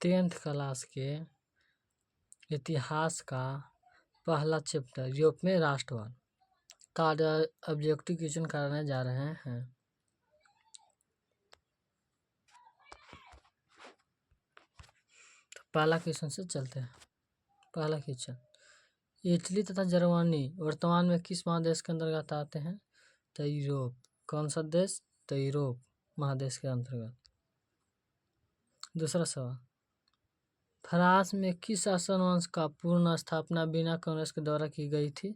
10th class के इतिहास का पहला चैप्टर यूरोप में राष्ट्रवाद का ऑब्जेक्टिव क्वेश्चन कराने जा रहे हैं। तो पहला क्वेश्चन से चलते हैं। पहला क्वेश्चन, इटली तथा जर्मनी वर्तमान में किस महादेश के अंतर्गत आते हैं? तो यूरोप। कौन सा देश? तो यूरोप महादेश के अंतर्गत। दूसरा सवाल, फ्रांस में किस शासन वंश का पूर्ण स्थापना बिना कांग्रेस के द्वारा की गई थी?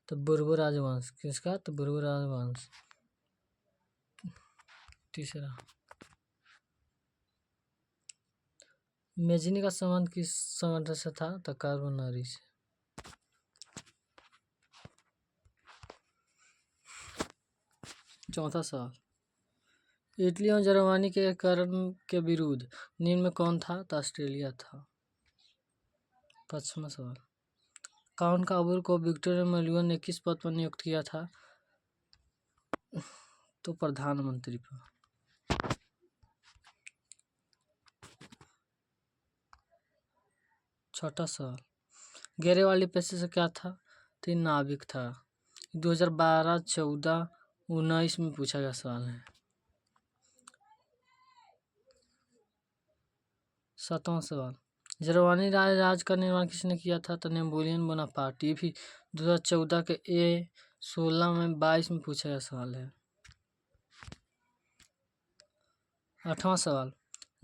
तो बुर्बो राजवंश। किसका? तो बुर्बो राजवंश। तीसरा, मेजिनी का संबंध किस संगठन से था? तो कार्बोनरी से। चौथा सवाल, इटली और जर्मनी के कर्म के विरुद्ध निम्न में कौन था? तो ऑस्ट्रेलिया था। पांचवा सवाल, काउंट काबूल को विक्टोरिया मेमोरियल ने किस पद पर नियुक्त किया था? तो प्रधानमंत्री पर। छठा सवाल, गेरेवाली पेशे से क्या था? तो ये नाविक था। 2012, 14, 19 में पूछा गया सवाल है। सातवां सवाल, जर्मनी राज्य का निर्माण किसने किया था? तो नेपोलियन बोनापार्ट। ये भी 2014 के 16 में 22 में पूछा गया सवाल है। आठवां सवाल,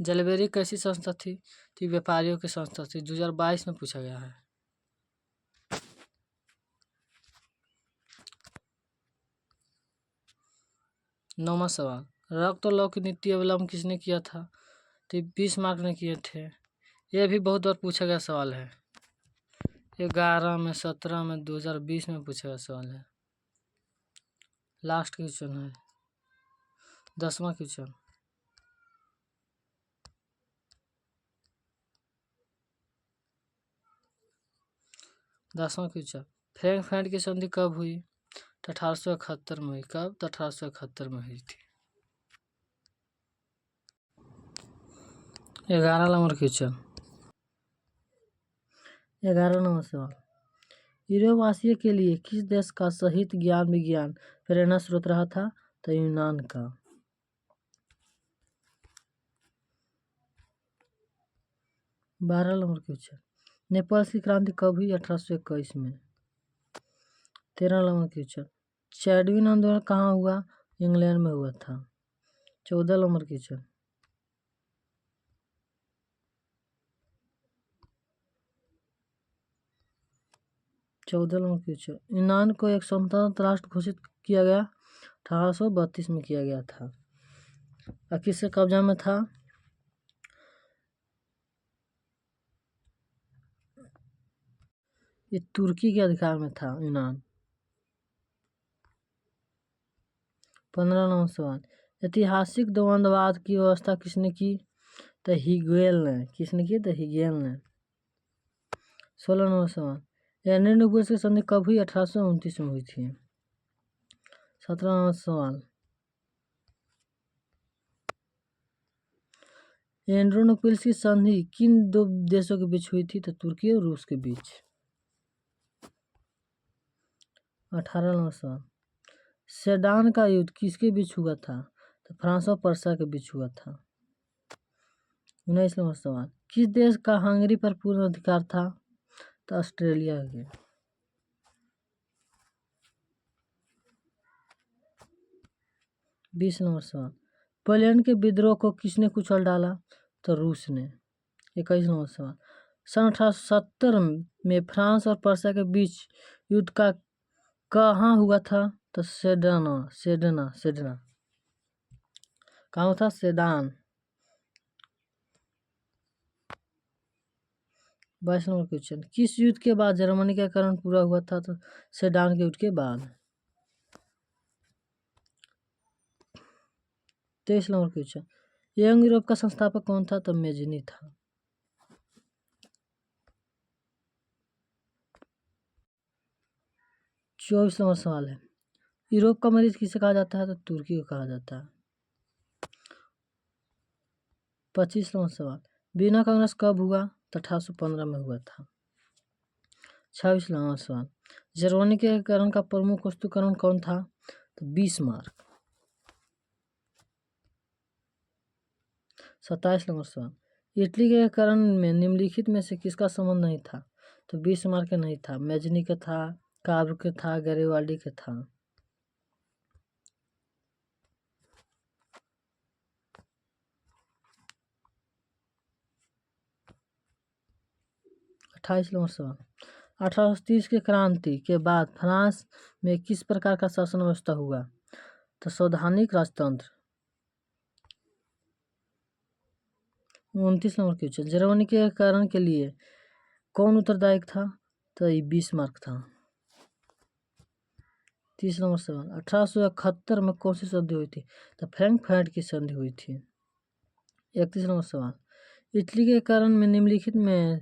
जलबेरी कैसी संस्था थी? तो व्यापारियों की संस्था थी। 2022 में पूछा गया है। नौवां सवाल, रक्त और लौ की नीति अवलंबन किसने किया था? तो 20 मार्क ने किए थे। यह भी बहुत बार पूछा गया सवाल है। 11 में, 17 में, 2020 में पूछा गया सवाल है। लास्ट क्वेश्चन है 10वां क्वेश्चन, फ्रैंकफर्ट की संधि कब हुई? तो 1871 में हुई। कब? तो 1871 में हुई थी। 11 नंबर क्वेश्चन, 11 नंबर सवाल, यूरोप आसिया के लिए किस देश का साहित्य ज्ञान विज्ञान प्रेरणा स्रोत रहा था? तो यूनान का। 12 नंबर क्वेश्चन, नेपाल की क्रांति कब हुई? 1821 में। 13 नंबर क्वेश्चन, चैडविन आंदोलन कहाँ हुआ? इंग्लैंड में हुआ था। 14 नंबर क्वेश्चन, यूनान को एक स्वतंत्र राष्ट्र घोषित किया गया 1832 में किया गया था। और किसके कब्जा में था? ये तुर्की के अधिकार में था यूनान। 15 नंबर सवाल, ऐतिहासिक द्वंद्ववाद की व्यवस्था किसने की? तो हेगेल ने। किसने की? तो हेगेल ने। 16 नंबर सवाल, एंड्रोनिकोस की संधि कब हुई? 1829 में हुई थी। 17 नंबर सवाल, एंड्रोनिकोस की संधि किन दो देशों के बीच हुई थी? तो तुर्की और रूस के बीच। 18 नंबर सवाल, सेडान का युद्ध किसके बीच हुआ था? तो फ्रांस और पर्सा के बीच हुआ था। 19 नंबर सवाल, किस देश का हंगरी पर पूर्ण अधिकार था? तो ऑस्ट्रेलिया के। 20 नंबर सवाल, पोलैंड के विद्रोह को किसने कुचल डाला? तो रूस ने। 21 नंबर सवाल, सन 1870 में फ्रांस और पर्सा के बीच युद्ध का कहाँ हुआ था? तो सेडना कहाँ था? सेडान। 22 नंबर क्वेश्चन, किस युद्ध के बाद जर्मनी का करण पूरा हुआ था? तो सेडान के युद्ध के बाद। 23 नंबर क्वेश्चन, यंग यूरोप का संस्थापक कौन था? तो मेजिनी था। 24 नंबर सवाल है, यूरोप का मरीज किसे कहा जाता है? तो तुर्की को कहा जाता है। 25 नंबर सवाल, वीना कांग्रेस कब हुआ? तो 1815 में हुआ था। 26वां सवाल, जर्मनी के एकीकरण का प्रमुख वस्तुकरण कौन था? तो बिस्मार्क। 27वां सवाल, इटली के एकीकरण में निम्नलिखित में से किसका संबंध नहीं था? तो बिस्मार्क के नहीं था, मैजनी का था, काब्र के था, गैरिबाल्डी के था। 28वां सवाल, 1830 के क्रांति के बाद फ्रांस में किस प्रकार का शासन व्यवस्था हुआ? तो संवैधानिक राजतंत्र। 29 नंबर क्वेश्चन, जर्मनी के एकीकरण के लिए कौन उत्तरदायी था? तो ये बिस्मार्क था। 30 नंबर सवाल, 1871 में कौन सी संधि हुई थी? तो फ्रैंकफर्ट की संधि हुई थी। 31 नंबर सवाल, इटली के एकीकरण में निम्नलिखित में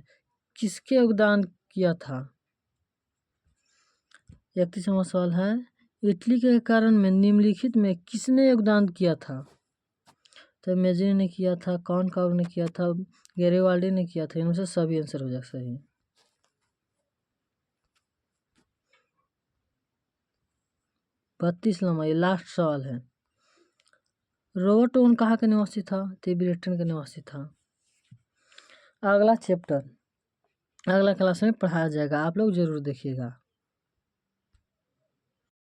किसके योगदान किया था? 31 नंबर सवाल है, इटली के कारण में निम्नलिखित में किसने योगदान किया था? तो मैजनी ने किया था, कॉनकाव ने किया था, गैरिबाल्डी ने किया था। इनमें से सभी आंसर हो जाए सही। 32 नंबर, ये लास्ट सवाल है, रॉबर्ट ओवन कहाँ का निवासी था? तो ब्रिटेन का निवासी था। अगला चैप्टर अगला क्लास में पढ़ाया जाएगा, आप लोग जरूर देखिएगा।